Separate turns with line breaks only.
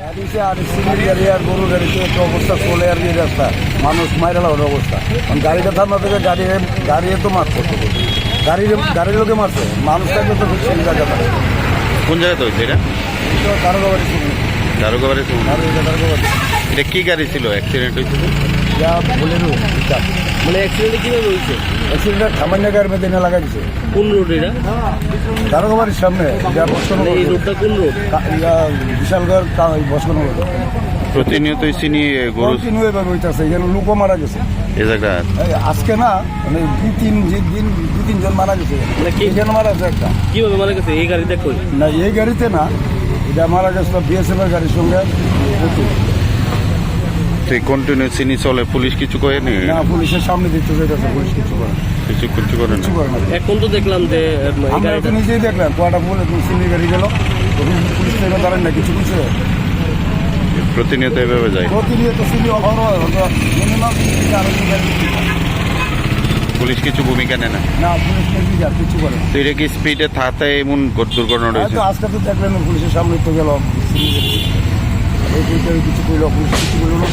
গাড়িতে আর সিমেন্ট গাড়ি আর গরু গাড়িতে একটা অবস্থা চলে আর কি রাস্তা মানুষ মাইরা লাগার অবস্থা। কারণ গাড়িটা থামা থেকে গাড়ি তো মারছে, গাড়ির লোকে মারছে, মানুষ থাকলে তো সেই জায়গা থাকে।
কোন জায়গাতে হয়েছে এটা?
দারোগাবাড়ি
দারোগাবাড়ি। এটা কি গাড়ি ছিল অ্যাক্সিডেন্ট হয়েছিল?
যা বলে
মানে অ্যাক্সিডেন্টে কিভাবে হয়েছে?
অ্যাক্সিডেন্ট সামান্য গাড়ির মধ্যে এনে লাগা দিছে।
কোন রোড এটা?
দারোগাবাড়ির সামনে
এই রোডটা কোন রোড?
বিশালগড় বসকানো রোড।
প্রতিনিয়তই চিনি গরু
কন্টিনিউভাবে হইতেছে, এখানে লোকও মারা গেছে
এই জায়গা।
আজকে না মানে দুই তিনজন মারা গেছে। এখানে মারা গেছে একটা।
কিভাবে মারা গেছে? এই গাড়িতে কই?
না এই গাড়িতে না, এটা মারা গেছিল বিএসএফ এর গাড়ির সঙ্গে।
কন্টিনিউ চিনি চলে, পুলিশ কিছু করেনি?
না, পুলিশের সামনে দেখতে যাইতেছে, পুলিশ কিছু করে
কিছু করে না।
এখন তো দেখলাম যে
আমরা তো নিজেই দেখলাম কয়টা বলে চিনি গাড়ি গেল, পুলিশ থেকে দাঁড়ান না কিছু
প্রতিনিয়ত এভাবে যায়।
প্রতিনিয়ত চিনি মিনিমাম
পুলিশ কিছু ভূমিকা নেয় না?
না, পুলিশ নেই কিছু করে না।
তো এটা কি স্পিডে থাকাতে এমন দুর্ঘটনা হয়েছে?
আজকে তো দেখলেন পুলিশের সামনে তো গেল, কিছু কইল, পুলিশ কিছু কইল না।